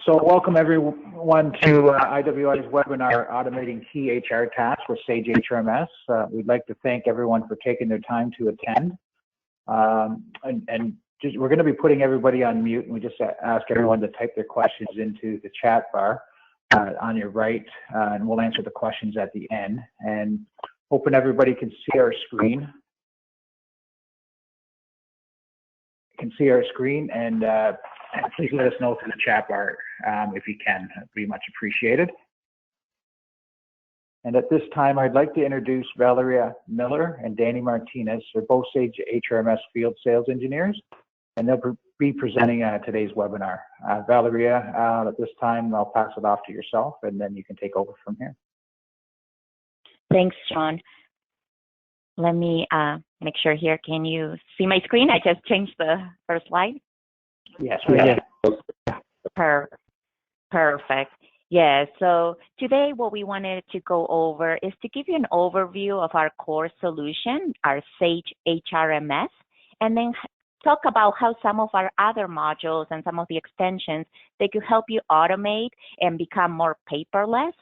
So welcome everyone to IWI's webinar, Automating Key HR Tasks with Sage HRMS. We'd like to thank everyone for taking their time to attend. We're going to be putting everybody on mute, and we just ask everyone to type their questions into the chat bar on your right, and we'll answer the questions at the end. And hoping everybody can see our screen. And please let us know through the chat bar if you can. It'd be much appreciated. And at this time, I'd like to introduce Valeria Miller and Danny Martinez. They're both Sage HRMS field sales engineers, and they'll be presenting today's webinar. Valeria, at this time, I'll pass it off to yourself, and then you can take over from here. Thanks, Sean. Let me make sure here. Can you see my screen? I just changed the first slide. Yes. Perfect. Yeah, so today what we wanted to go over is to give you an overview of our core solution, our Sage HRMS, and then talk about how some of our other modules and some of the extensions, they could help you automate and become more paperless.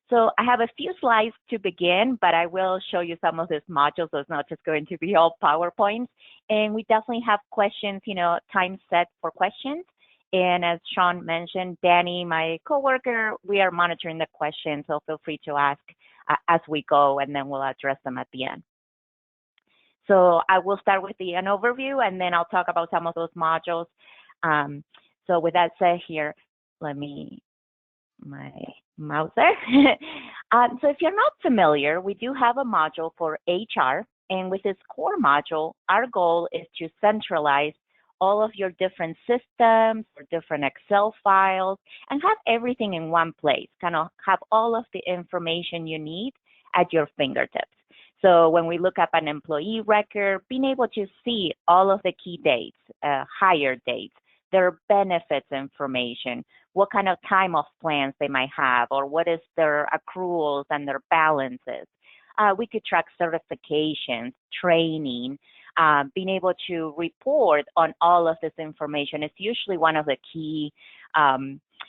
So I have a few slides to begin, but I will show you some of these modules, so it's not just going to be all PowerPoints. And we definitely have questions, time set for questions. And as Sean mentioned, Danny, my coworker, we are monitoring the questions, so feel free to ask as we go, and then we'll address them at the end. So I will start with an overview, and then I'll talk about some of those modules. So with that said here, my mouse there. So if you're not familiar, we do have a module for HR, and with this core module, our goal is to centralize all of your different systems or different Excel files and have everything in one place, kind of have all of the information you need at your fingertips. So when we look up an employee record, being able to see all of the key dates, hire dates, their benefits information, what kind of time off plans they might have, or what is their accruals and their balances. We could track certifications, training, being able to report on all of this information is usually one of the key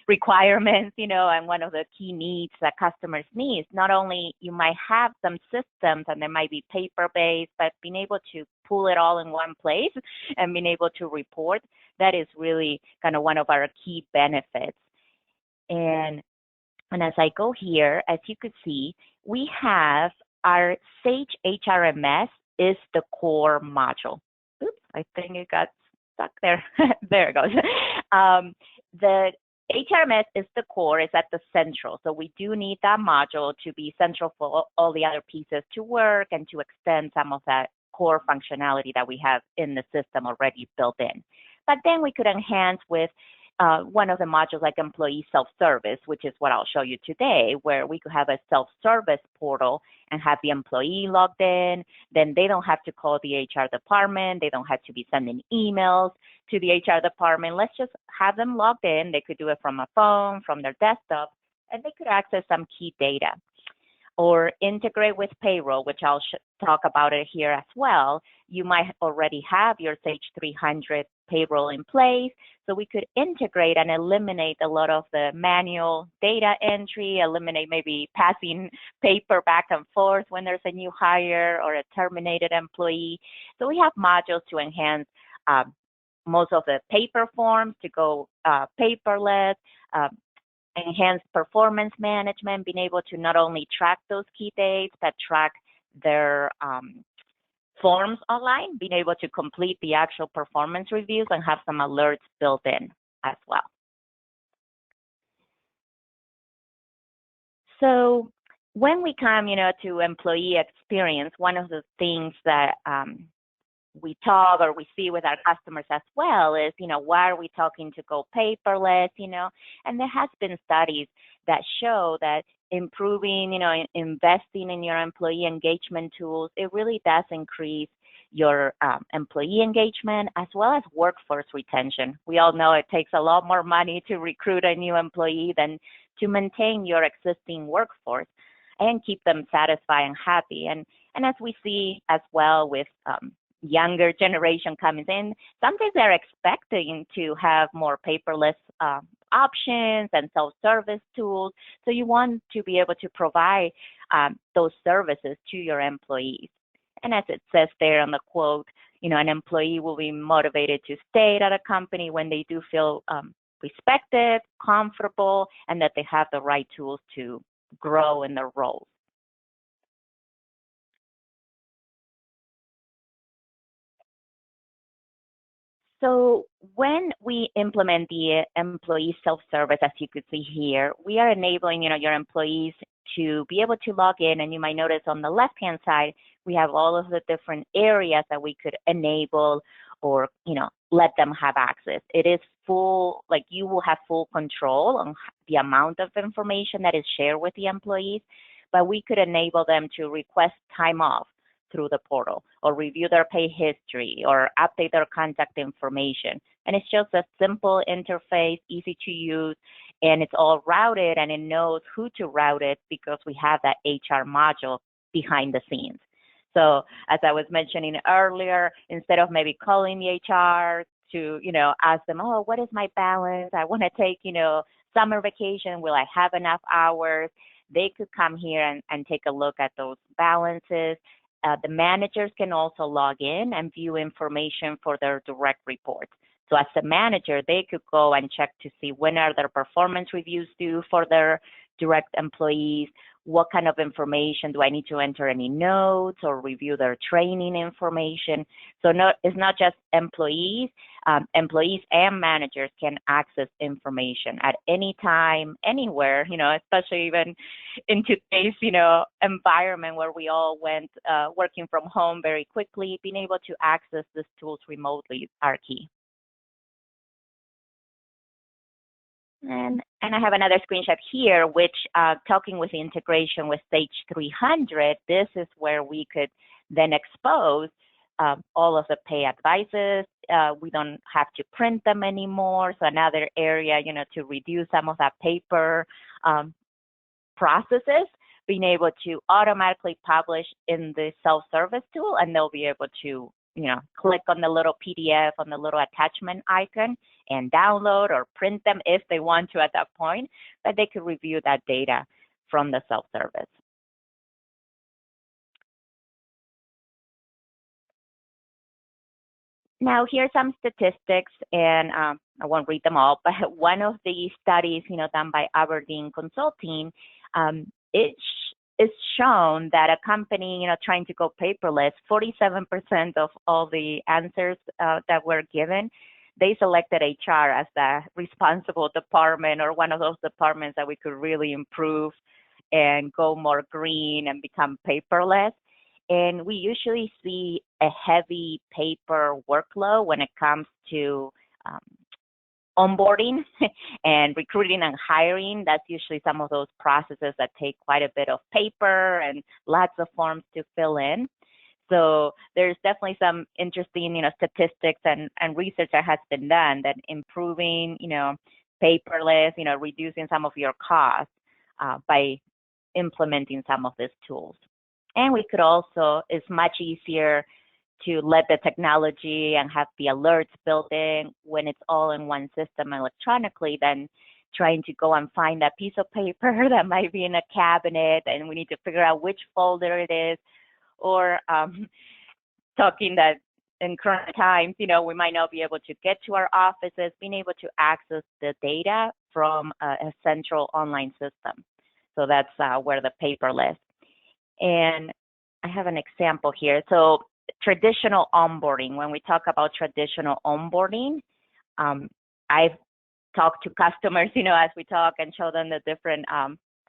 requirements, and one of the key needs that customers need. Not only you might have some systems and they might be paper-based, but being able to pull it all in one place and being able to report, that is really kind of one of our key benefits. And as I go here, as you could see, we have our Sage HRMS is the core module. Oops, I think it got stuck there. There it goes. The HRMS is the core, it's at the central. So we do need that module to be central for all the other pieces to work and to extend some of that core functionality that we have in the system already built in. But then we could enhance with one of the modules like employee self-service, which is what I'll show you today, where we could have a self-service portal and have the employee logged in. Then they don't have to call the HR department. They don't have to be sending emails to the HR department. Let's just have them logged in. They could do it from a phone, from their desktop, and they could access some key data. Or integrate with payroll, which I'll talk about it here as well. You might already have your Sage 300 payroll in place, so we could integrate and eliminate a lot of the manual data entry, eliminate maybe passing paper back and forth when there's a new hire or a terminated employee. So we have modules to enhance most of the paper forms to go paperless, enhanced performance management, being able to not only track those key dates, but track their forms online, being able to complete the actual performance reviews and have some alerts built in as well. So when we come, to employee experience, one of the things that we talk or we see with our customers as well is, why are we talking to go paperless, and there has been studies that show that improving, investing in your employee engagement tools, it really does increase your employee engagement as well as workforce retention. We all know it takes a lot more money to recruit a new employee than to maintain your existing workforce and keep them satisfied and happy. And as we see as well with younger generation coming in, sometimes they're expecting to have more paperless options and self-service tools. So you want to be able to provide those services to your employees. And as it says there on the quote, an employee will be motivated to stay at a company when they do feel respected, comfortable, and that they have the right tools to grow in their roles. So when we implement the employee self-service, as you could see here, we are enabling, your employees to be able to log in. And you might notice on the left-hand side, we have all of the different areas that we could enable or, let them have access. It is full, like you will have full control on the amount of information that is shared with the employees, but we could enable them to request time off through the portal or review their pay history or update their contact information. And it's just a simple interface, easy to use, and it's all routed and it knows who to route it because we have that HR module behind the scenes. So as I was mentioning earlier, instead of maybe calling the HR to, ask them, oh, what is my balance? I want to take, summer vacation. Will I have enough hours? They could come here and take a look at those balances. The managers can also log in and view information for their direct reports. So as a manager, they could go and check to see when are their performance reviews due for their direct employees, what kind of information do I need to enter any notes or review their training information. So it's not just employees. Employees and managers can access information at any time, anywhere, especially even in today's, environment where we all went working from home very quickly. Being able to access these tools remotely are key. And I have another screenshot here, which talking with the integration with Sage 300, this is where we could then expose all of the pay advices. We don't have to print them anymore. So another area, to reduce some of that paper processes, being able to automatically publish in the self-service tool, and they'll be able to click on the little PDF, on the little attachment icon and download or print them if they want to at that point, but they could review that data from the self-service. Now, here's some statistics, and I won't read them all, but one of the studies, done by Aberdeen Consulting, it's shown that a company, trying to go paperless, 47% of all the answers that were given, they selected HR as the responsible department or one of those departments that we could really improve and go more green and become paperless. And we usually see a heavy paper workload when it comes to onboarding and recruiting and hiring. That's usually some of those processes that take quite a bit of paper and lots of forms to fill in. So there's definitely some interesting, statistics and research that has been done that improving, paperless, reducing some of your costs by implementing some of these tools. And we could also, it's much easier to let the technology and have the alerts built in when it's all in one system electronically than trying to go and find that piece of paper that might be in a cabinet and we need to figure out which folder it is, or talking that in current times, we might not be able to get to our offices, being able to access the data from a central online system. So that's where the paperless. And I have an example here. So traditional onboarding, when we talk about traditional onboarding, I've talked to customers, as we talk and show them the different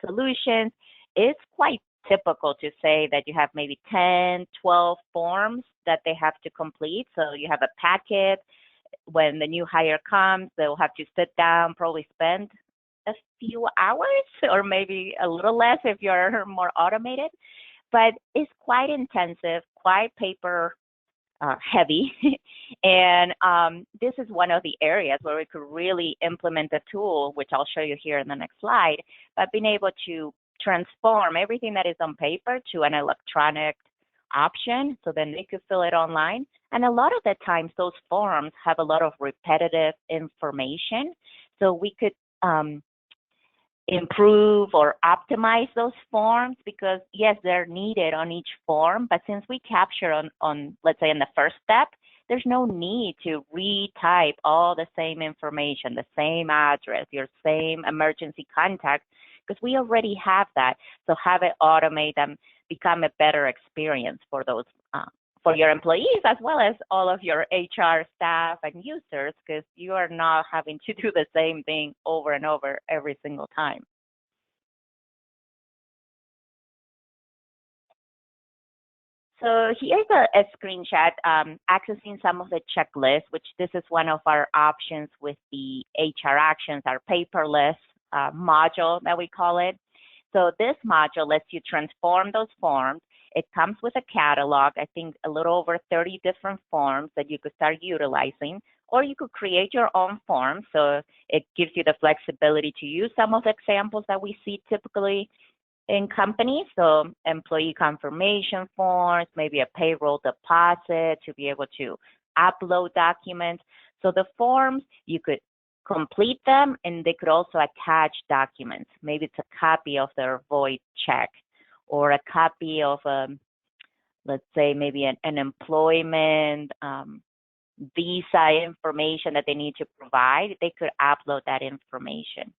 solutions. It's quite typical to say that you have maybe 10, 12 forms that they have to complete. So you have a packet. When the new hire comes, they'll have to sit down, probably spend a few hours or maybe a little less if you're more automated. But it's quite intensive, quite paper heavy. And this is one of the areas where we could really implement the tool, which I'll show you here in the next slide, but being able to transform everything that is on paper to an electronic option, so then they could fill it online. And a lot of the times, those forms have a lot of repetitive information. So we could improve or optimize those forms, because yes, they're needed on each form, but since we capture on let's say in the first step, there's no need to retype all the same information, the same address, your same emergency contact, because we already have that. So have it automate and become a better experience for those for your employees as well as all of your HR staff and users, because you are not having to do the same thing over and over every single time. So here's a screenshot accessing some of the checklists, which this is one of our options with the HR Actions, our paperless module that we call it. So this module lets you transform those forms. It comes with a catalog, I think a little over 30 different forms that you could start utilizing, or you could create your own form. So it gives you the flexibility to use some of the examples that we see typically in companies. So employee confirmation forms, maybe a payroll deposit to be able to upload documents. So the forms, you could complete them and they could also attach documents. Maybe it's a copy of their void check or a copy of, let's say, maybe an employment visa information that they need to provide. They could upload that information.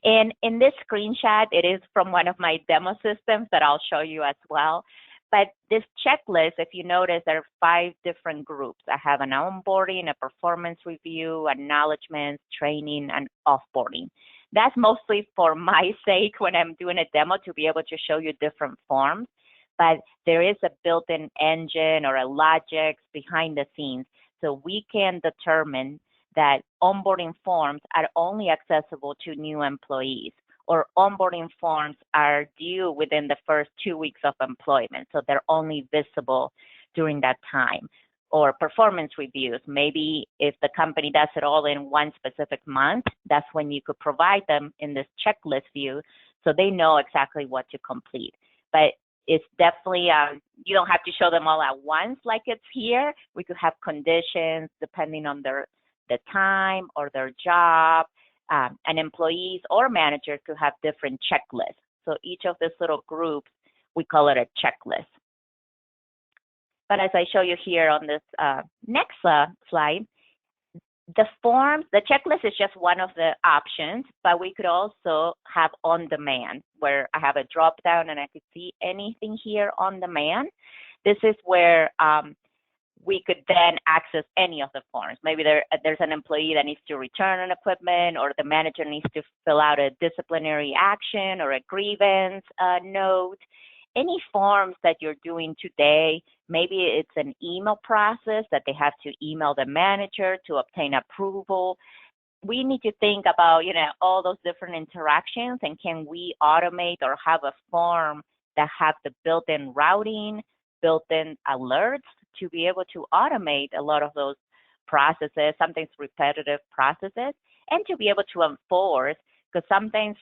And in this screenshot, it is from one of my demo systems that I'll show you as well. But this checklist, if you notice, there are 5 different groups. I have an onboarding, a performance review, acknowledgments, training, and offboarding. That's mostly for my sake when I'm doing a demo to be able to show you different forms. But there is a built-in engine or a logic behind the scenes. So we can determine that onboarding forms are only accessible to new employees, or onboarding forms are due within the first 2 weeks of employment, so they're only visible during that time. Or performance reviews, maybe if the company does it all in one specific month, that's when you could provide them in this checklist view so they know exactly what to complete. But it's definitely, you don't have to show them all at once like it's here. We could have conditions depending on the time or their job, and employees or managers could have different checklists. So each of these little groups, we call it a checklist. But as I show you here on this next slide, the forms, the checklist is just one of the options, but we could also have on demand, where I have a drop down and I could see anything here on demand. This is where we could then access any of the forms. Maybe there's an employee that needs to return an equipment, or the manager needs to fill out a disciplinary action or a grievance note. Any forms that you're doing today, maybe it's an email process that they have to email the manager to obtain approval. We need to think about, all those different interactions, and can we automate or have a form that have the built-in routing, built-in alerts to be able to automate a lot of those processes, sometimes repetitive processes, and to be able to enforce, because sometimes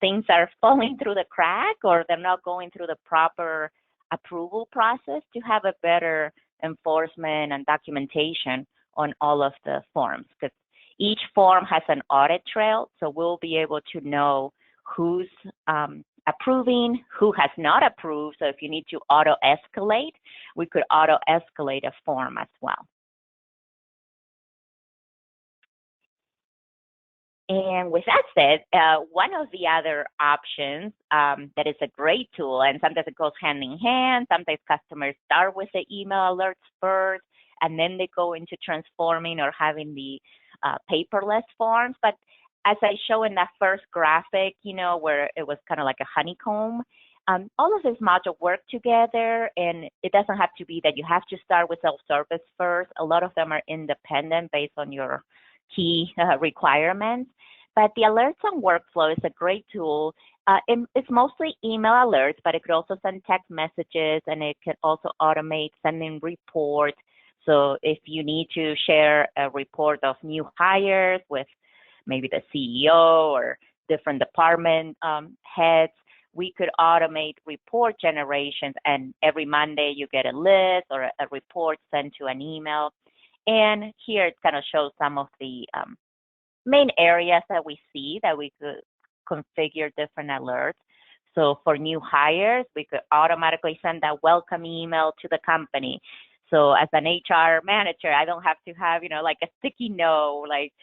things are falling through the crack or they're not going through the proper approval process, to have a better enforcement and documentation on all of the forms. Because each form has an audit trail, so we'll be able to know who's approving, who has not approved. So if you need to auto-escalate, we could auto-escalate a form as well. And with that said, one of the other options that is a great tool, and sometimes it goes hand in hand, sometimes customers start with the email alerts first, and then they go into transforming or having the paperless forms. But as I show in that first graphic, where it was kind of like a honeycomb, all of these modules work together, and it doesn't have to be that you have to start with self-service first. A lot of them are independent based on your key requirements. But the alerts and workflow is a great tool. It's mostly email alerts, but it could also send text messages, and it can also automate sending reports. So if you need to share a report of new hires with maybe the CEO or different department heads, we could automate report generations, and every Monday you get a list or a report sent to an email. And here it kind of shows some of the main areas that we see that we could configure different alerts. So for new hires, we could automatically send that welcome email to the company. So as an HR manager, I don't have to have, like a sticky note, like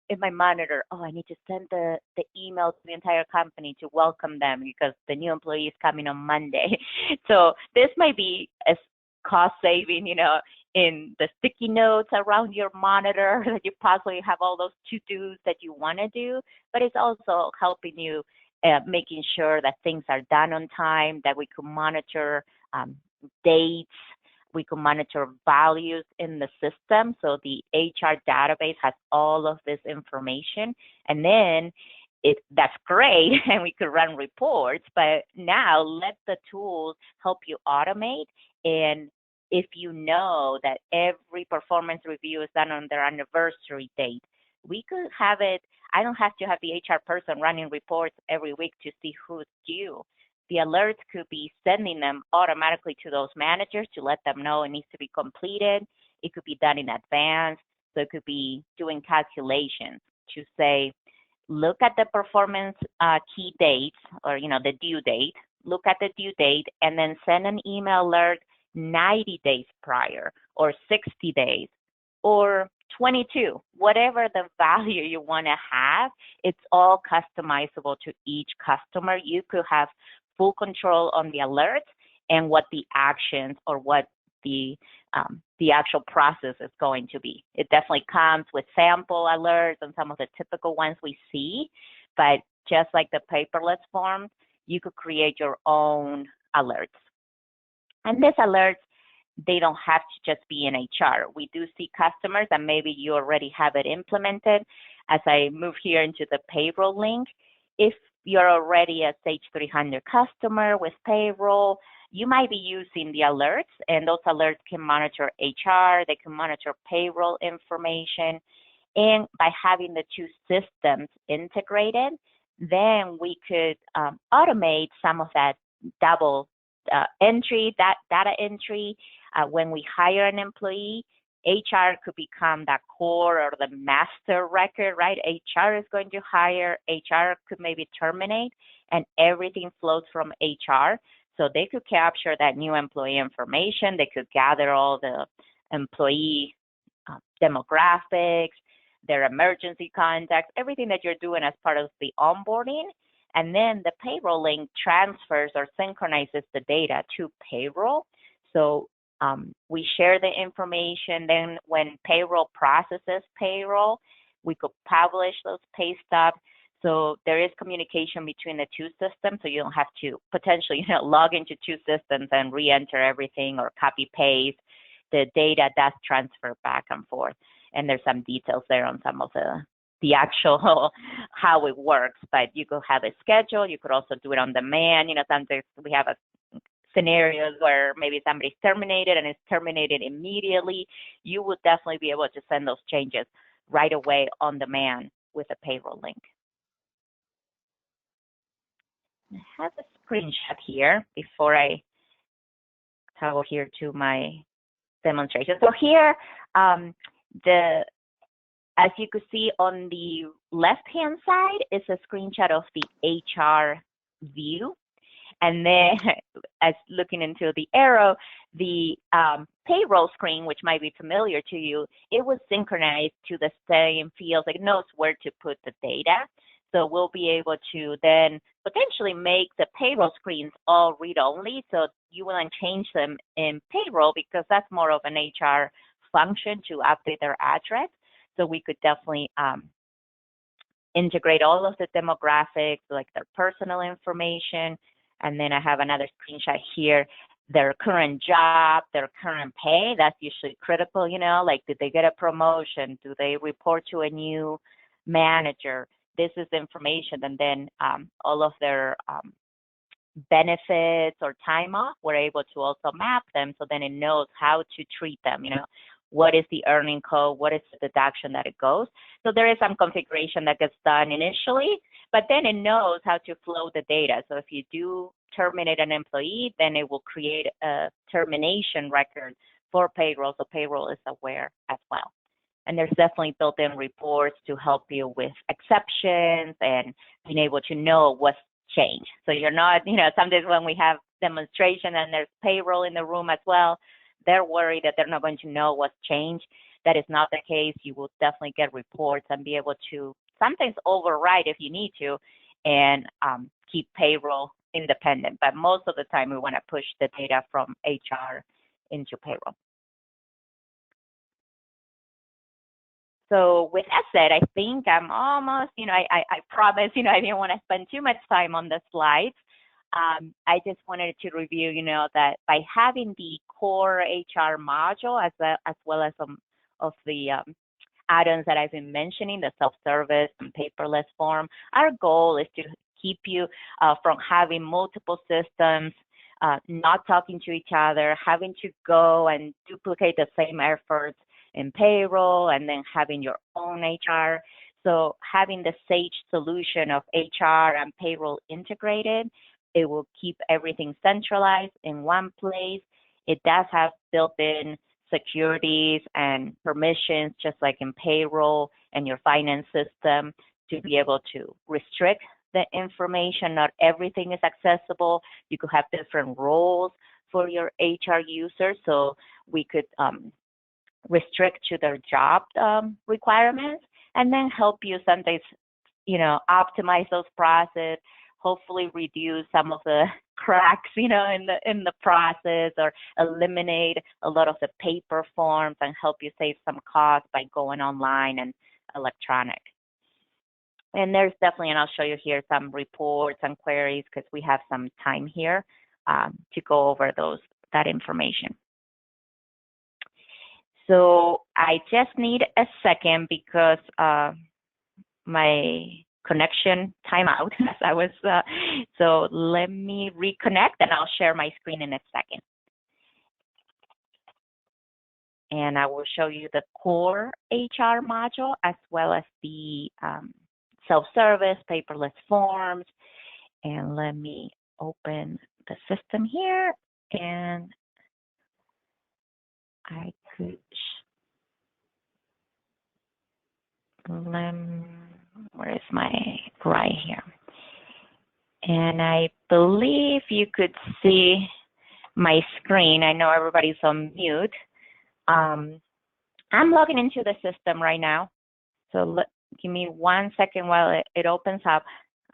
in my monitor, oh, I need to send the email to the entire company to welcome them because the new employee is coming on Monday. So this might be a cost saving, in the sticky notes around your monitor that you possibly have all those to-dos that you want to do, but it's also helping you making sure that things are done on time, that we can monitor dates, we can monitor values in the system. So the HR database has all of this information. And then that's great, and we could run reports, but now let the tools help you automate. And if you know that every performance review is done on their anniversary date, we could have it. I don't have to have the HR person running reports every week to see who's due. The alerts could be sending them automatically to those managers to let them know it needs to be completed. It could be done in advance. So it could be doing calculations to say, look at the performance key dates or, the due date, look at the due date, and then send an email alert 90 days prior or 60 days or 22, whatever the value you want to have. It's all customizable to each customer. You could have full control on the alerts and what the actions or what the actual process is going to be. It definitely comes with sample alerts and some of the typical ones we see, but just like the paperless forms, you could create your own alerts. And these alerts, they don't have to just be in HR. We do see customers, and maybe you already have it implemented. As I move here into the payroll link, if you're already a Sage 300 customer with payroll, you might be using the alerts, and those alerts can monitor HR, they can monitor payroll information. And by having the two systems integrated, then we could automate some of that double entry, that data entry. When we hire an employee, HR could become that core or the master record, right? HR is going to hire, HR could maybe terminate, and everything flows from HR. So they could capture that new employee information. They could gather all the employee demographics, their emergency contacts, everything that you're doing as part of the onboarding. And then the payroll link transfers or synchronizes the data to payroll. So we share the information. Then when payroll processes payroll, we could publish those pay stubs. So there is communication between the two systems, so you don't have to potentially log into two systems and re-enter everything or copy paste. The data does transfer back and forth, and there's some details there on some of the actual how it works. But you could have a schedule. You could also do it on demand. Sometimes we have scenarios where maybe somebody's terminated and is terminated immediately. You would definitely be able to send those changes right away on demand with a payroll link. I have a screenshot here before I toggle here to my demonstration. So here, as you could see on the left-hand side is a screenshot of the HR view. And then as looking into the arrow, the payroll screen, which might be familiar to you, it was synchronized to the same fields. It knows where to put the data. So we'll be able to then potentially make the payroll screens all read-only. So you want to change them in payroll because that's more of an HR function to update their address. So we could definitely integrate all of the demographics, like their personal information. And then I have another screenshot here, their current job, their current pay. That's usually critical, like did they get a promotion? Do they report to a new manager? This is the information. And then all of their benefits or time off, we're able to also map them so then it knows how to treat them, what is the earning code, what is the deduction that it goes. So there is some configuration that gets done initially, but then it knows how to flow the data. So if you do terminate an employee, then it will create a termination record for payroll, so payroll is aware as well. And there's definitely built-in reports to help you with exceptions and being able to know what's changed. So you're not, sometimes when we have demonstration and there's payroll in the room as well, they're worried that they're not going to know what's changed. That is not the case. You will definitely get reports and be able to sometimes override if you need to and keep payroll independent. But most of the time, we want to push the data from HR into payroll. So with that said, I think I'm almost, I promise, I didn't want to spend too much time on the slides. I just wanted to review, that by having the core HR module as well as some of the add-ons that I've been mentioning, the self-service and paperless form, our goal is to keep you from having multiple systems, not talking to each other, having to go and duplicate the same efforts in payroll and then having your own HR. So having the Sage solution of HR and payroll integrated, it will keep everything centralized in one place. It does have built-in securities and permissions, just like in payroll and your finance system, to be able to restrict the information. Not everything is accessible. You could have different roles for your HR users, so we could restrict to their job requirements, and then help you sometimes, optimize those processes, hopefully reduce some of the cracks, in the process, or eliminate a lot of the paper forms and help you save some cost by going online and electronic. And there's definitely, and I'll show you here some reports and queries because we have some time here to go over that information. So I just need a second because my connection timeout as I was, so let me reconnect and I'll share my screen in a second. And I will show you the core HR module as well as the self-service, paperless forms. And let me open the system here and I could, where is my, right here. And I believe you could see my screen. I know everybody's on mute. I'm logging into the system right now. So give me 1 second while it opens up.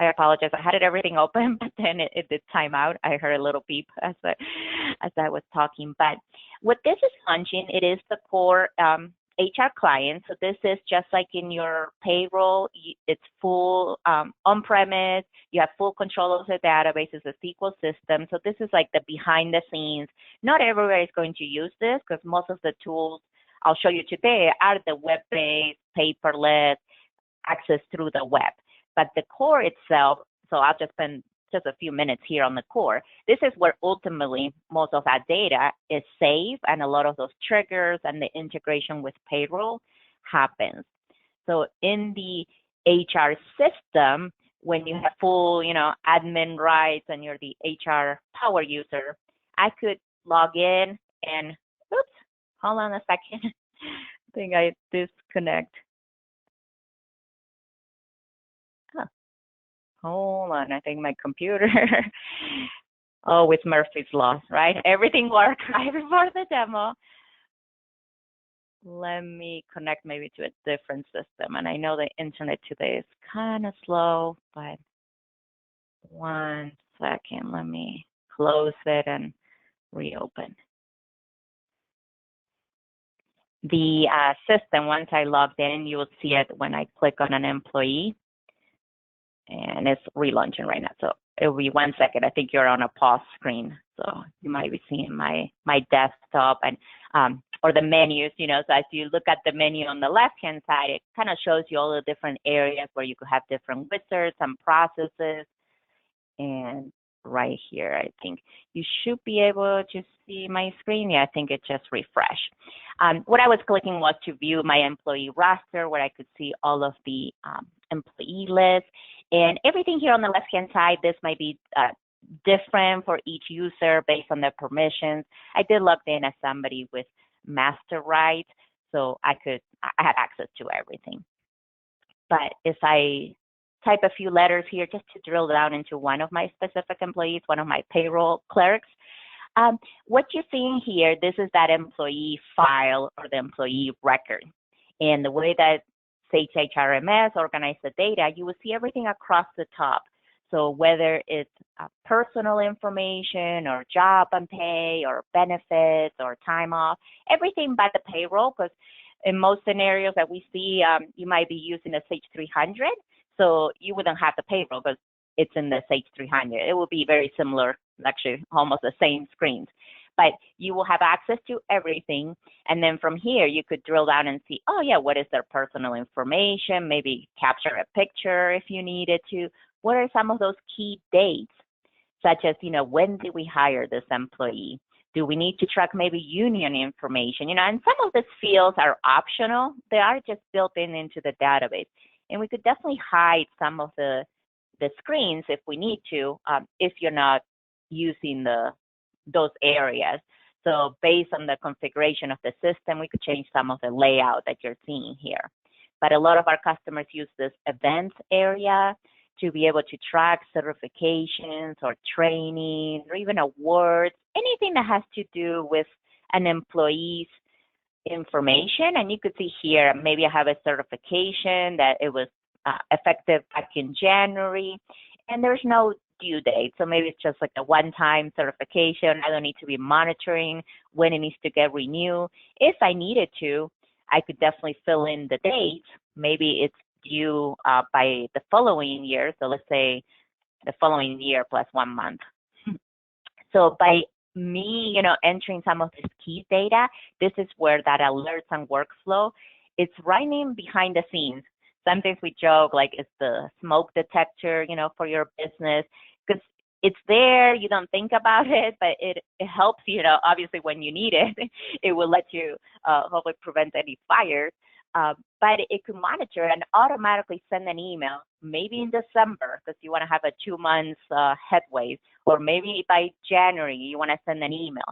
I apologize. I had everything open, but then it did time out. I heard a little beep as I was talking. But what this is launching, it is the core HR client. So this is just like in your payroll. It's full on-premise. You have full control of the database. It's a SQL system. So this is like the behind the scenes. Not everybody is going to use this because most of the tools I'll show you today are the web-based, paperless, access through the web. But the core itself, so I'll just spend just a few minutes here on the core. This is where ultimately most of that data is saved and a lot of those triggers and the integration with payroll happens. So in the HR system, when you have full, admin rights and you're the HR power user, I could log in and, oops, hold on a second. I think I disconnect. Hold on, I think my computer. Oh, it's Murphy's Law, right? Everything worked right before the demo. Let me connect maybe to a different system. And I know the internet today is kind of slow, but 1 second. Let me close it and reopen. The system, once I logged in, you will see it when I click on an employee. And it's relaunching right now. So it'll be 1 second. I think you're on a pause screen. So you might be seeing my desktop and or the menus, so as you look at the menu on the left-hand side, it kind of shows you all the different areas where you could have different wizards and processes. And right here, I think you should be able to see my screen. Yeah, I think it just refreshed. What I was clicking was to view my employee roster, where I could see all of the employee lists. And everything here on the left-hand side, this might be different for each user based on their permissions. I did log in as somebody with master rights. So I had access to everything. But if I type a few letters here just to drill down into one of my specific employees, one of my payroll clerks, what you're seeing here, this is that employee file or the employee record. And the way that Sage HRMS organizes the data, you will see everything across the top. So whether it's personal information or job and pay or benefits or time off, everything but the payroll, because in most scenarios that we see, you might be using a Sage 300, so you wouldn't have the payroll because it's in the Sage 300. It will be very similar, actually almost the same screens. But you will have access to everything. And then from here, you could drill down and see, oh yeah, what is their personal information? Maybe capture a picture if you needed to. What are some of those key dates, such as, when did we hire this employee? Do we need to track maybe union information? And some of these fields are optional. They are just built into the database. And we could definitely hide some of the screens if we need to, if you're not using those areas. So based on the configuration of the system, we could change some of the layout that you're seeing here. But a lot of our customers use this events area to be able to track certifications or training or even awards, anything that has to do with an employee's information. And you could see here, maybe I have a certification that it was effective back in January, and there's no due date. So maybe it's just like a one-time certification. I don't need to be monitoring when it needs to get renewed. If I needed to, I could definitely fill in the date. Maybe it's due by the following year. So let's say the following year plus 1 month. So by me, entering some of this key data, this is where that alerts and workflow, it's running behind the scenes. Sometimes we joke like it's the smoke detector, for your business, because it's there, you don't think about it, but it helps, obviously when you need it, it will let you hopefully prevent any fires. But it could monitor and automatically send an email, maybe in December, because you want to have a 2 months headway, or maybe by January, you want to send an email.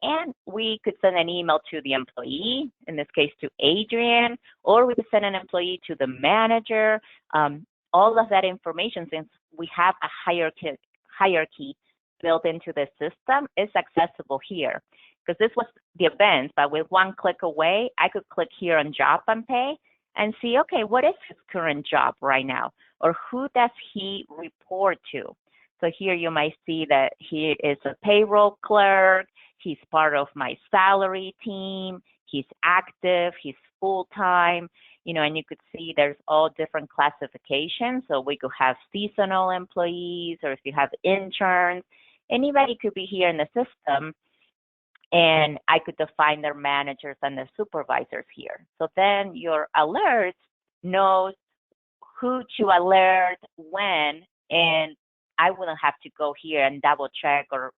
And we could send an email to the employee, in this case to Adrian, or we could send an employee to the manager. All of that information, since we have a hierarchy built into the system, is accessible here. Because this was the event, but with one click away, I could click here on job and pay and see, okay, what is his current job right now? Or who does he report to? So here you might see that he is a payroll clerk, he's part of my salary team, he's active, he's full-time, and you could see there's all different classifications. So we could have seasonal employees, or if you have interns, anybody could be here in the system. And I could define their managers and their supervisors here. So then your alerts knows who to alert when, and I wouldn't have to go here and double check or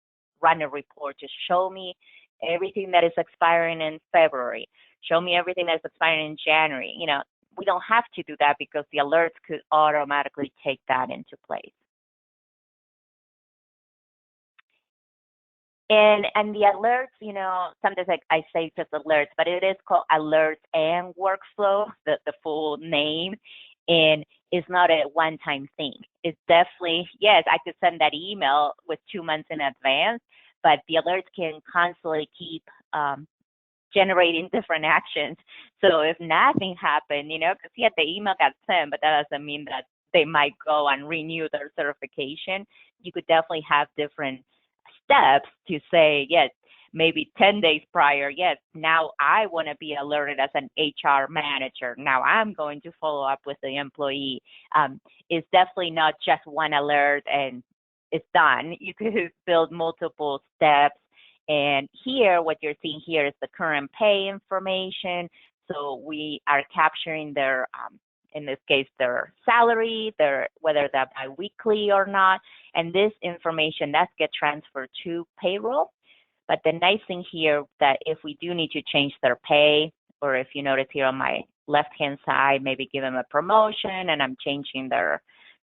run a report to show me everything that is expiring in February, show me everything that's expiring in January. We don't have to do that because the alerts could automatically take that into place. And the alerts, sometimes I say just alerts, but it is called alerts and workflow, the full name. And it's not a one-time thing. It's definitely, yes, I could send that email with 2 months in advance, but the alerts can constantly keep generating different actions. So if nothing happened, because the email got sent, but that doesn't mean that they might go and renew their certification. You could definitely have different steps to say, yes, maybe 10 days prior, yes, now I want to be alerted as an HR manager. Now I'm going to follow up with the employee. It's definitely not just one alert and it's done. You could build multiple steps. And here, what you're seeing here is the current pay information. So we are capturing their in this case, their salary, whether they're biweekly or not. And this information, that gets transferred to payroll. But the nice thing here that if we do need to change their pay, or if you notice here on my left-hand side, maybe give them a promotion and I'm changing their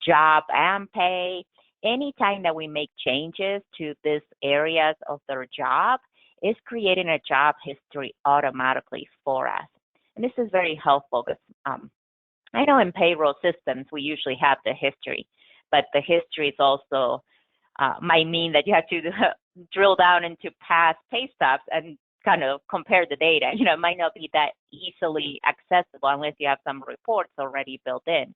job and pay, anytime that we make changes to these areas of their job, is creating a job history automatically for us. And this is very helpful because I know in payroll systems, we usually have the history, but the history is also might mean that you have to drill down into past pay stubs and kind of compare the data. You know, it might not be that easily accessible unless you have some reports already built in.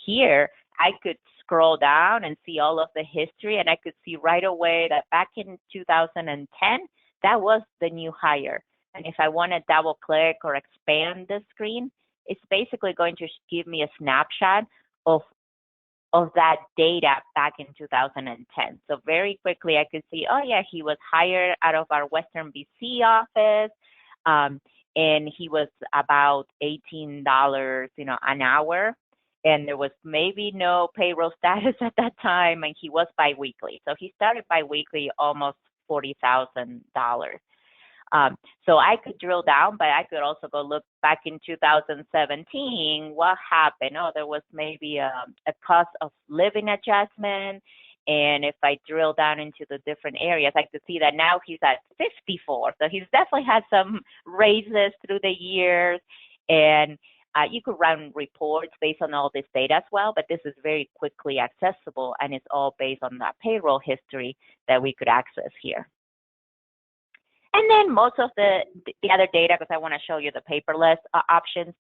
Here, I could scroll down and see all of the history, and I could see right away that back in 2010, that was the new hire. And if I want to double click or expand the screen, it's basically going to give me a snapshot of that data back in 2010. So very quickly I could see, oh yeah, he was hired out of our Western BC office, and he was about $18, an hour. And there was maybe no payroll status at that time, and he was biweekly. So he started biweekly, almost $40,000. So I could drill down, but I could also go look back in 2017, what happened? Oh, there was maybe a cost of living adjustment. And if I drill down into the different areas, I could see that now he's at 54. So he's definitely had some raises through the years. And you could run reports based on all this data as well, but this is very quickly accessible, and it's all based on that payroll history that we could access here. And then most of the other data, because I want to show you the paperless options,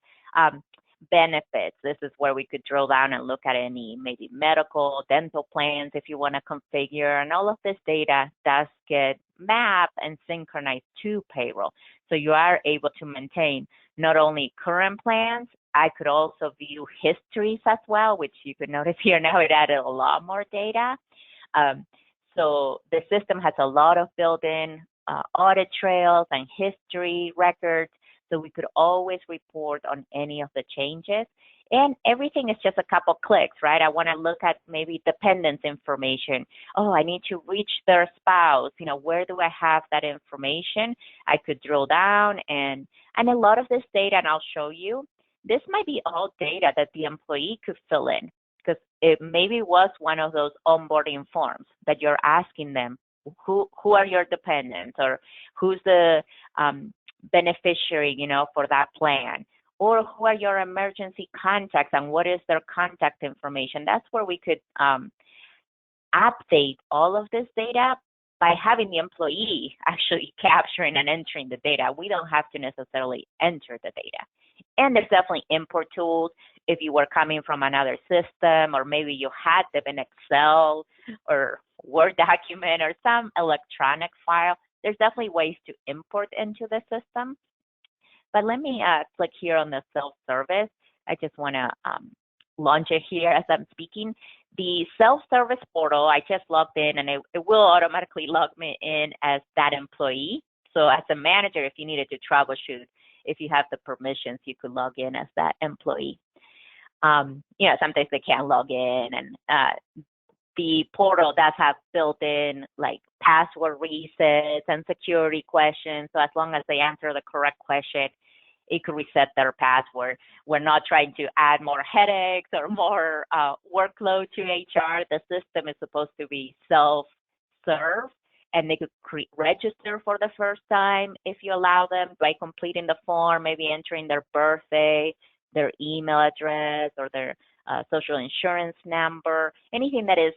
benefits. This is where we could drill down and look at any maybe medical, dental plans if you want to configure, and all of this data does get mapped and synchronized to payroll. So you are able to maintain not only current plans, I could also view histories as well, which you could notice here now it added a lot more data. So the system has a lot of built-in audit trails and history records, so we could always report on any of the changes. And everything is just a couple clicks, right? I want to look at maybe dependents information. Oh, I need to reach their spouse. Where do I have that information? I could drill down, and a lot of this data, and I'll show you, this might be all data that the employee could fill in, because it maybe was one of those onboarding forms that you're asking them, who are your dependents, or who's the beneficiary, for that plan, or who are your emergency contacts and what is their contact information. That's where we could update all of this data by having the employee actually capturing and entering the data. We don't have to necessarily enter the data. And there's definitely import tools if you were coming from another system, or maybe you had them in Excel or Word document or some electronic file. There's definitely ways to import into the system. But let me click here on the self-service. I just want to launch it here as I'm speaking. The self-service portal, I just logged in, and it will automatically log me in as that employee. So as a manager, if you needed to troubleshoot, if you have the permissions, you could log in as that employee. Sometimes they can't log in, and the portal does have built-in like password resets and security questions. So as long as they answer the correct question, it could reset their password. We're not trying to add more headaches or more workload to HR. The system is supposed to be self-serve, and they could register for the first time if you allow them by completing the form, maybe entering their birthday, their email address, or their social insurance number, anything that is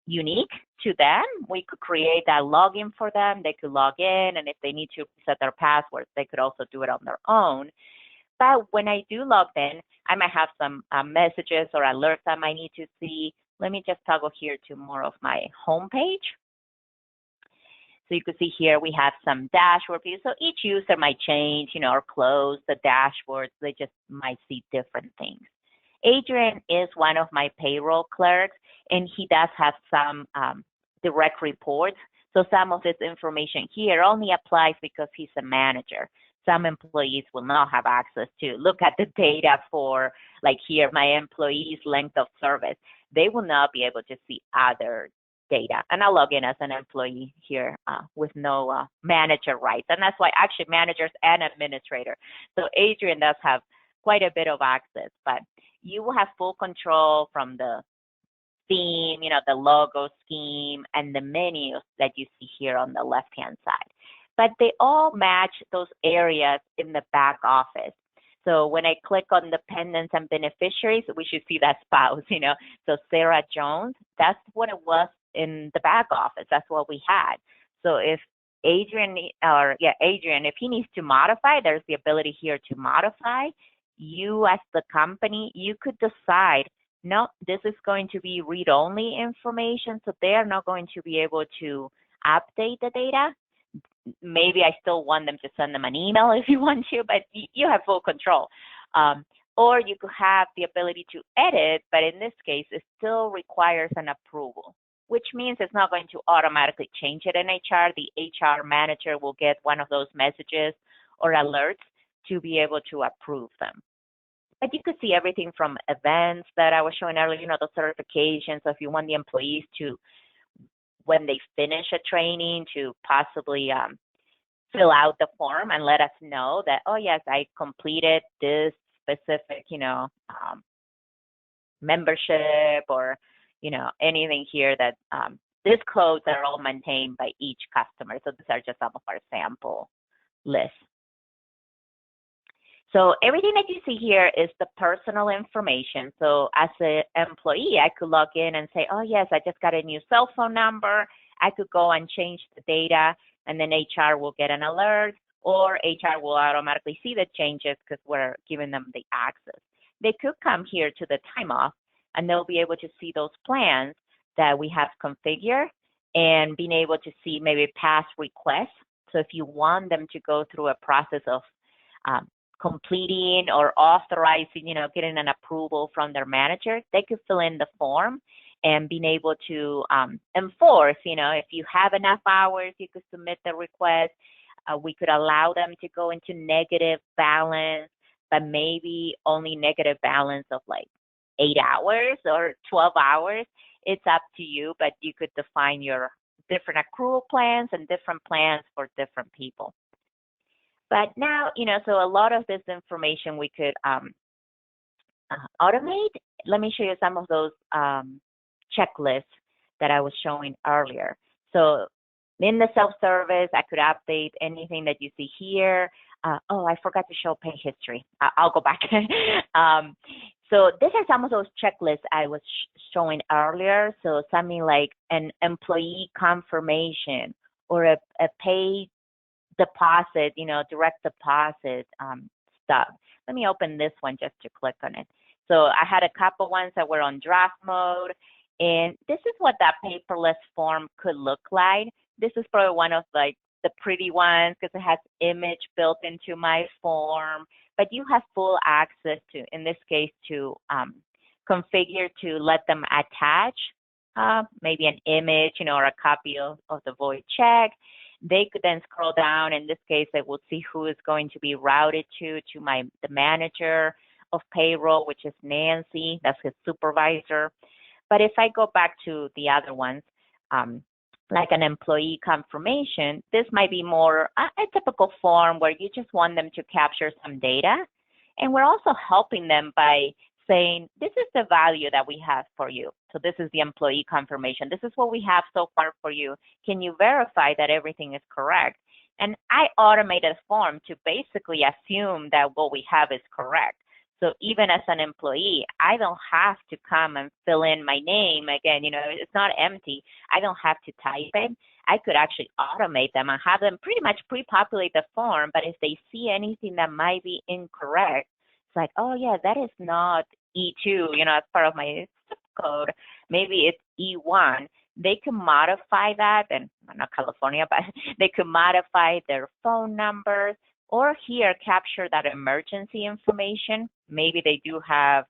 unique to them. We could create that login for them. They could log in, and if they need to set their passwords, they could also do it on their own. But when I do log in, I might have some messages or alerts I might need to see. Let me just toggle here to more of my home page. So you can see here we have some dashboard views. So each user might change, or close the dashboards. They just might see different things. Adrian is one of my payroll clerks, and he does have some direct reports. So some of this information here only applies because he's a manager. Some employees will not have access to look at the data for, like here, my employee's length of service. They will not be able to see other data. And I'll log in as an employee here with no manager rights. And that's why actually managers and administrator. So Adrian does have quite a bit of access, but you will have full control from the theme, the logo scheme, and the menus that you see here on the left-hand side. But they all match those areas in the back office. So when I click on dependents and beneficiaries, we should see that spouse, So Sarah Jones, that's what it was in the back office. That's what we had. So if Adrian, if he needs to modify, there's the ability here to modify. You as the company, you could decide, no, this is going to be read-only information, so they are not going to be able to update the data. Maybe I still want them to send them an email if you want to, but you have full control. Or you could have the ability to edit, but in this case, it still requires an approval, which means it's not going to automatically change it in HR. The HR manager will get one of those messages or alerts to be able to approve them. But you could see everything from events that I was showing earlier, the certifications. So if you want the employees to, when they finish a training, to possibly fill out the form and let us know that, oh, yes, I completed this specific, membership or, anything here that these codes are all maintained by each customer. So these are just some of our sample lists. So everything that you see here is the personal information. So as an employee, I could log in and say, oh, yes, I just got a new cell phone number. I could go and change the data, and then HR will get an alert, or HR will automatically see the changes because we're giving them the access. They could come here to the time off, and they'll be able to see those plans that we have configured and being able to see maybe past requests. So if you want them to go through a process of completing or authorizing, getting an approval from their manager, they could fill in the form and being able to enforce, if you have enough hours, you could submit the request. We could allow them to go into negative balance, but maybe only negative balance of like 8 hours or 12 hours. It's up to you, but you could define your different accrual plans and different plans for different people. But now, so a lot of this information we could automate. Let me show you some of those checklists that I was showing earlier. So in the self-service, I could update anything that you see here. Oh, I forgot to show pay history. I'll go back. So these are some of those checklists I was showing earlier. So something like an employee confirmation or a pay deposit, direct deposit stuff. Let me open this one just to click on it. So I had a couple ones that were on draft mode, and this is what that paperless form could look like. This is probably one of like the pretty ones because it has image built into my form, but you have full access to, in this case, to configure to let them attach maybe an image, or a copy of the void check. They could then scroll down. In this case, they will see who is going to be routed to the manager of payroll, which is Nancy. That's his supervisor. But if I go back to the other ones, like an employee confirmation, this might be more a typical form where you just want them to capture some data. And we're also helping them by saying, this is the value that we have for you. So this is the employee confirmation. This is what we have so far for you. Can you verify that everything is correct? And I automated a form to basically assume that what we have is correct. So even as an employee, I don't have to come and fill in my name again. It's not empty. I don't have to type it. I could actually automate them and have them pretty much pre-populate the form. But if they see anything that might be incorrect, it's like, oh, yeah, that is not E2, as part of my zip code. Maybe it's E1. They can modify that, and not California, but they could modify their phone numbers, or here capture that emergency information. Maybe they do have,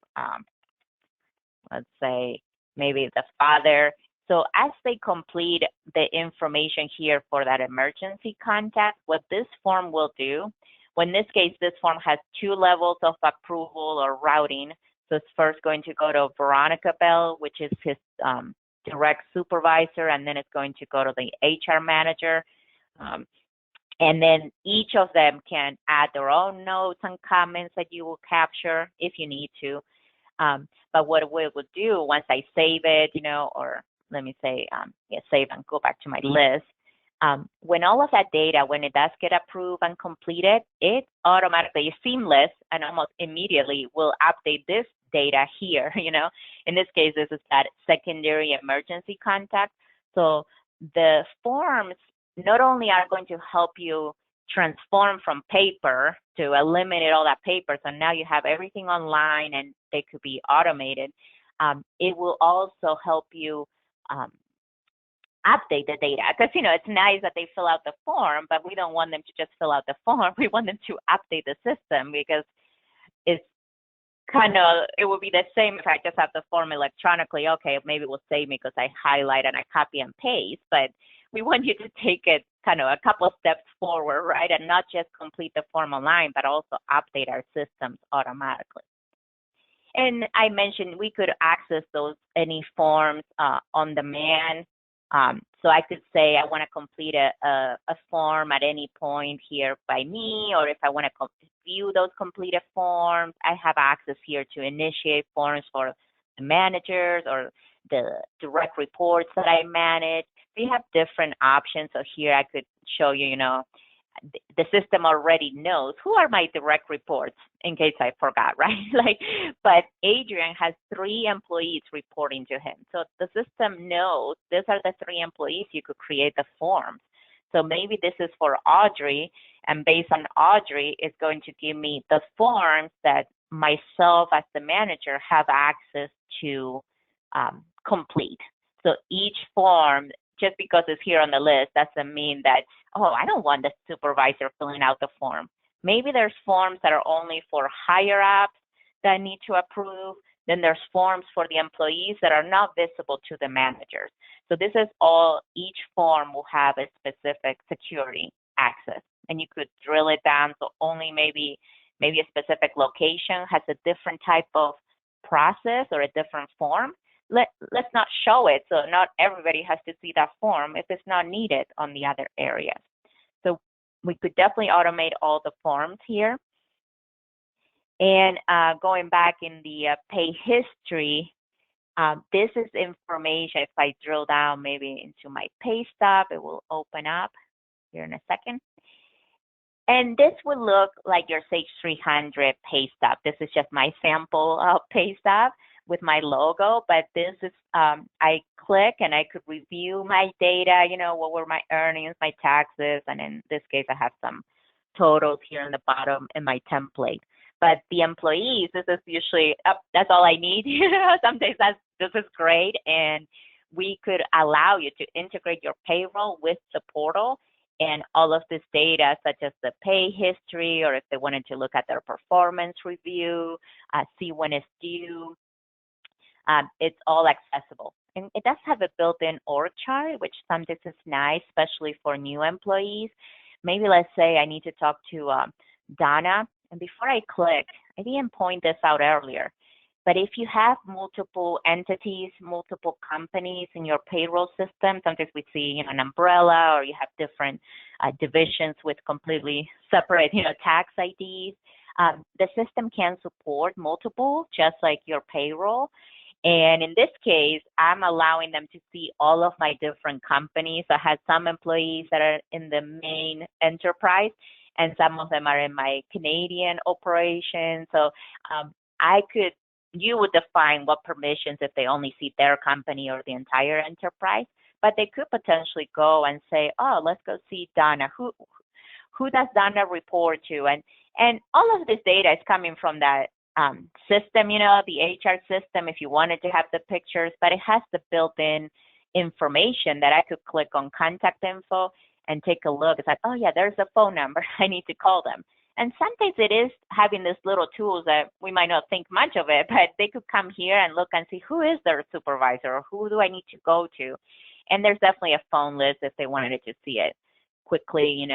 let's say, maybe the father. So as they complete the information here for that emergency contact, what this form will do, well, in this case, this form has 2 levels of approval or routing. So it's first going to go to Veronica Bell, which is his direct supervisor, and then it's going to go to the HR manager. And then each of them can add their own notes and comments that you will capture if you need to. But what we will do once I save it, or let me say, save and go back to my list. When all of that data, when it does get approved and completed, it automatically, seamless, and almost immediately will update this data here. In this case, this is that secondary emergency contact. So the forms not only are going to help you transform from paper to eliminate all that paper, so now you have everything online and they could be automated. It will also help you update the data, because it's nice that they fill out the form, but we don't want them to just fill out the form. We want them to update the system, because it's it would be the same if I just have the form electronically. Okay, maybe it will save me because I highlight and I copy and paste, but we want you to take it a couple of steps forward, right? And not just complete the form online, but also update our systems automatically. And I mentioned we could access any forms on demand. So I could say I want to complete a form at any point here by me, or if I want to view those completed forms, I have access here to initiate forms for the managers or the direct reports that I manage. We have different options. So here I could show you, the system already knows who are my direct reports in case I forgot, right? But Adrian has 3 employees reporting to him. So the system knows these are the 3 employees you could create the forms. So maybe this is for Audrey, and based on Audrey, it's going to give me the forms that myself as the manager have access to complete. So each form, just because it's here on the list, doesn't mean that, I don't want the supervisor filling out the form. Maybe there's forms that are only for higher ups that need to approve. Then there's forms for the employees that are not visible to the managers. So this is all, each form will have a specific security access. And you could drill it down, so only maybe a specific location has a different type of process or a different form. Let's not show it, so not everybody has to see that form if it's not needed on the other areas. So we could definitely automate all the forms here. And going back in the pay history, this is information. If I drill down maybe into my pay stub, it will open up here in a second. And this would look like your Sage 300 pay stub. This is just my sample pay stub with my logo, but this is, I click and I could review my data, what were my earnings, my taxes, and in this case, I have some totals here in the bottom in my template. But the employees, this is usually, that's all I need. Sometimes this is great, and we could allow you to integrate your payroll with the portal and all of this data, such as the pay history, or if they wanted to look at their performance review, see when it's due. It's all accessible. And it does have a built-in org chart, which sometimes is nice, especially for new employees. Maybe let's say I need to talk to Donna. And before I click, I didn't point this out earlier, but if you have multiple entities, multiple companies in your payroll system, sometimes we see an umbrella, or you have different divisions with completely separate tax IDs. The system can support multiple, just like your payroll. And in this case, I'm allowing them to see all of my different companies. I had some employees that are in the main enterprise, and some of them are in my Canadian operation. So you would define what permissions if they only see their company or the entire enterprise. But they could potentially go and say, let's go see Donna. Who does Donna report to? And all of this data is coming from that system, the HR system, if you wanted to have the pictures, but it has the built-in information that I could click on contact info and take a look. It's like, yeah, there's a phone number. I need to call them. And sometimes it is having these little tools that we might not think much of it, but they could come here and look and see who is their supervisor, or who do I need to go to. And there's definitely a phone list if they wanted to see it quickly,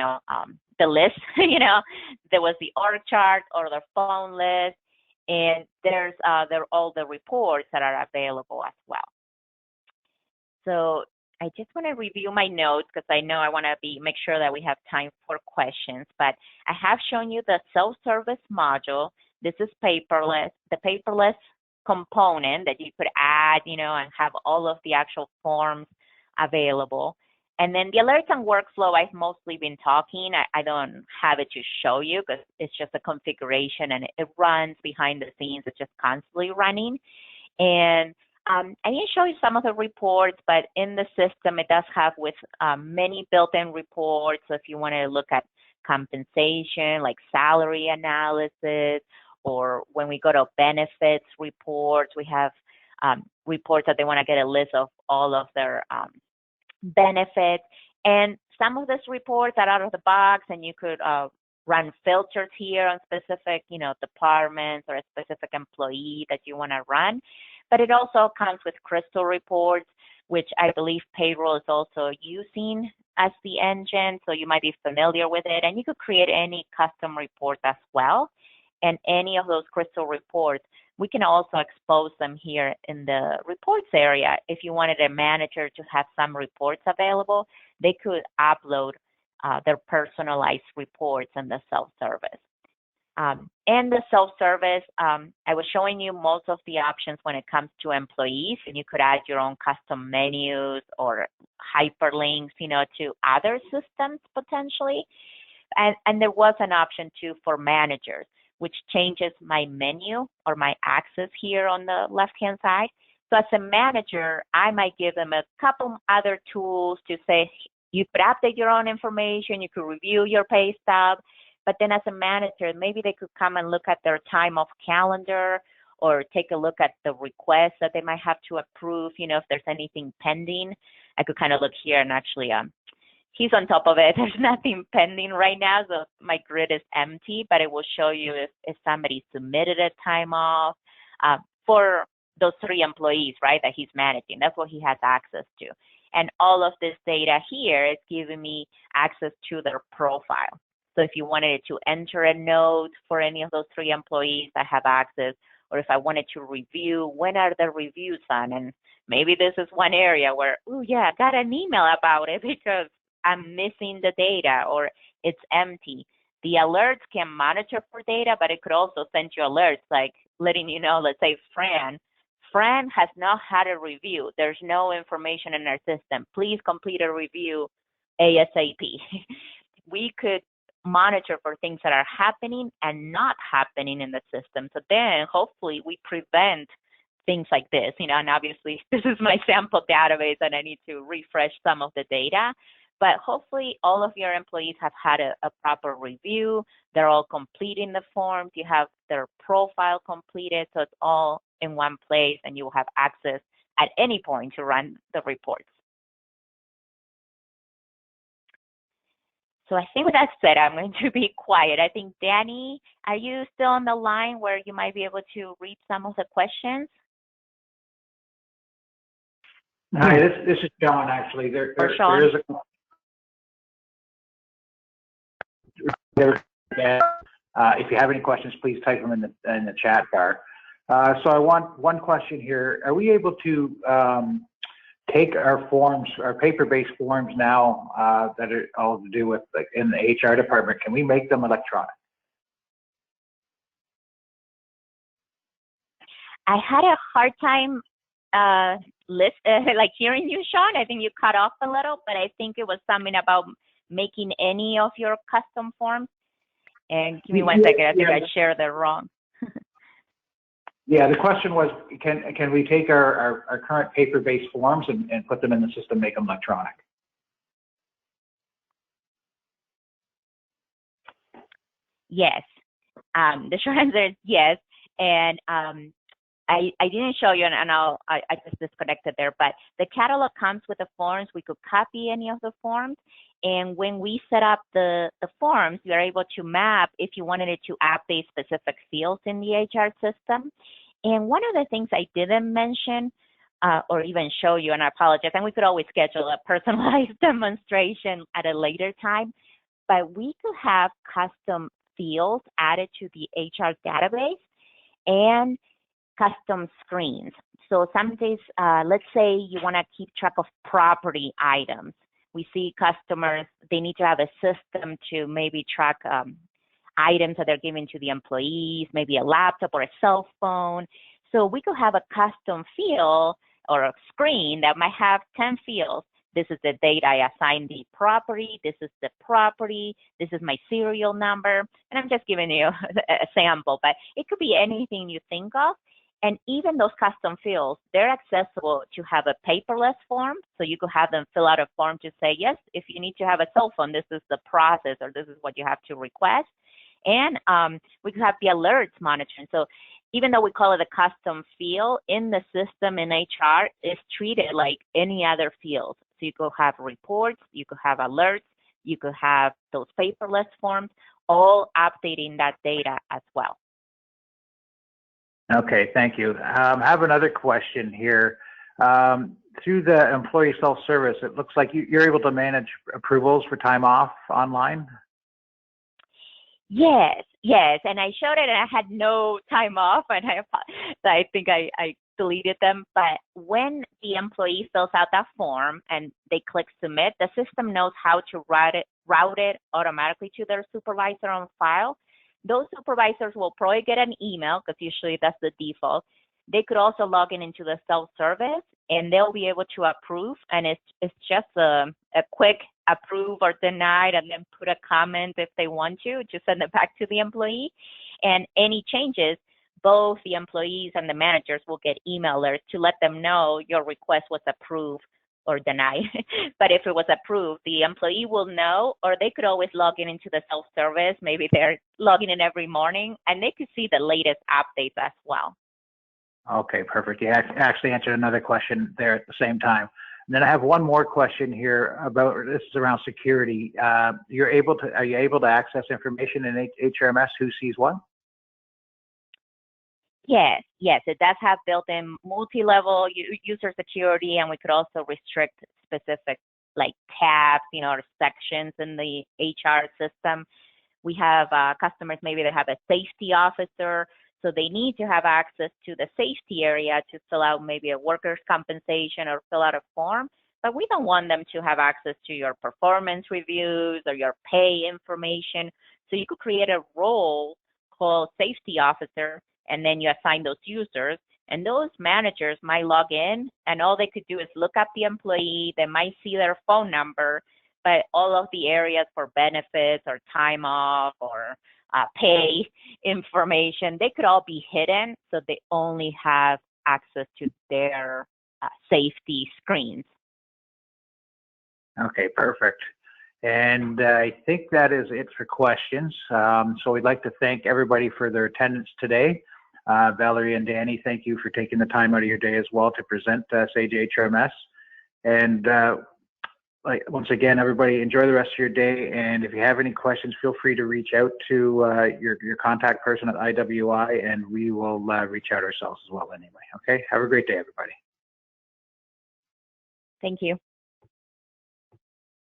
the list, there was the org chart or the phone list. And there's all the reports that are available as well. So I just want to review my notes, because I know I want to make sure that we have time for questions. But I have shown you the self-service module. This is paperless. The paperless component that you could add, and have all of the actual forms available. And then the alerts and workflow, I've mostly been talking. I don't have it to show you because it's just a configuration and it runs behind the scenes. It's just constantly running. And I didn't show you some of the reports, but in the system, it does have with many built-in reports. So if you want to look at compensation, like salary analysis, or when we go to benefits reports, we have reports that they want to get a list of all of their benefits. And some of these reports are out of the box, and you could run filters here on specific, departments or a specific employee that you want to run. But it also comes with crystal reports, which I believe payroll is also using as the engine. So you might be familiar with it, and you could create any custom report as well. And any of those crystal reports, we can also expose them here in the reports area. If you wanted a manager to have some reports available, they could upload their personalized reports in the self-service. And the self-service, I was showing you most of the options when it comes to employees, and you could add your own custom menus or hyperlinks, to other systems potentially. And there was an option too for managers, which changes my menu or my access here on the left-hand side. So as a manager, I might give them a couple other tools to say, you could update your own information, you could review your pay stub, but then as a manager, maybe they could come and look at their time off calendar or take a look at the requests that they might have to approve, if there's anything pending. I could kind of look here and actually, he's on top of it. There's nothing pending right now, so my grid is empty, but it will show you if somebody submitted a time off for those 3 employees, right, that he's managing. That's what he has access to. And all of this data here is giving me access to their profile. So if you wanted to enter a note for any of those 3 employees, I have access. Or if I wanted to review, when are the reviews on? And maybe this is one area where, oh yeah, I got an email about it because I'm missing the data or it's empty. The alerts can monitor for data, but it could also send you alerts like letting you know, let's say Fran has not had a review. There's no information in our system. Please complete a review ASAP. We could monitor for things that are happening and not happening in the system. So then hopefully we prevent things like this, and obviously this is my sample database and I need to refresh some of the data. But hopefully all of your employees have had a proper review. They're all completing the forms. You have their profile completed. So it's all in one place and you will have access at any point to run the reports. So I think with that said, I'm going to be quiet. I think, Danny, are you still on the line where you might be able to read some of the questions? Hi, this is John, actually. There is a... if you have any questions, please type them in the chat bar. So I want one question here. Are we able to take our forms, our paper-based forms now that are all to do with in the HR department? Can we make them electronic? I had a hard time like hearing you, Sean. I think you cut off a little, but I think it was something about making any of your custom forms. And give me one second. I think I shared that wrong. Yeah, the question was, can we take our current paper-based forms and put them in the system, make them electronic? Yes. The short answer is yes. And I didn't show you, and I just disconnected there, but the catalog comes with the forms. We could copy any of the forms. And when we set up the forms, you're able to map if you wanted it to update specific fields in the HR system. And one of the things I didn't mention or even show you, and I apologize, and we could always schedule a personalized demonstration at a later time, but we could have custom fields added to the HR database and custom screens. So some days, let's say you want to keep track of property items. We see customers, they need to have a system to maybe track items that they're giving to the employees, maybe a laptop or a cell phone. So we could have a custom field or a screen that might have 10 fields this is the date I assigned the property, this is the property, this is my serial number, and I'm just giving you a sample, but it could be anything you think of. And even those custom fields, they're accessible to have a paperless form. So you could have them fill out a form to say, yes, if you need to have a cell phone, this is the process, or this is what you have to request. And we could have the alerts monitoring. So even though we call it a custom field, in the system in HR, it's treated like any other field. So you could have reports, you could have alerts, you could have those paperless forms, all updating that data as well. Okay, thank you. I have another question here. Through the employee self-service, it looks like you're able to manage approvals for time off online? Yes, and I showed it and I had no time off, and I think I deleted them. But when the employee fills out that form and they click submit, the system knows how to route it automatically to their supervisor on file. Those supervisors will probably get an email, because usually that's the default. They could also log into the self-service, and they'll be able to approve. And it's just a quick approve or denied, and then put a comment if they want to send it back to the employee. And any changes, both the employees and the managers will get email alerts to let them know your request was approved or denied. But if it was approved, the employee will know, or they could always log into the self-service. Maybe they're logging in every morning, and they could see the latest updates as well. Okay, perfect. You actually answered another question there at the same time. And then I have one more question here about, this is around security. Are you able to access information in HRMS, who sees what? Yes, it does have built-in multi-level user security, and we could also restrict specific like tabs, or sections in the HR system. We have customers, maybe they have a safety officer, so they need to have access to the safety area to fill out maybe a workers' compensation or fill out a form, but we don't want them to have access to your performance reviews or your pay information. So you could create a role called safety officer, and then you assign those users, and those managers might log in, and all they could do is look up the employee. They might see their phone number, but all of the areas for benefits or time off or pay information, they could all be hidden, so they only have access to their safety screens. Okay, perfect. And I think that is it for questions. So we'd like to thank everybody for their attendance today. Valerie and Danny, thank you for taking the time out of your day as well to present Sage HRMS. And once again, everybody, enjoy the rest of your day. And if you have any questions, feel free to reach out to your contact person at IWI, and we will reach out ourselves as well anyway. Okay, have a great day, everybody. Thank you.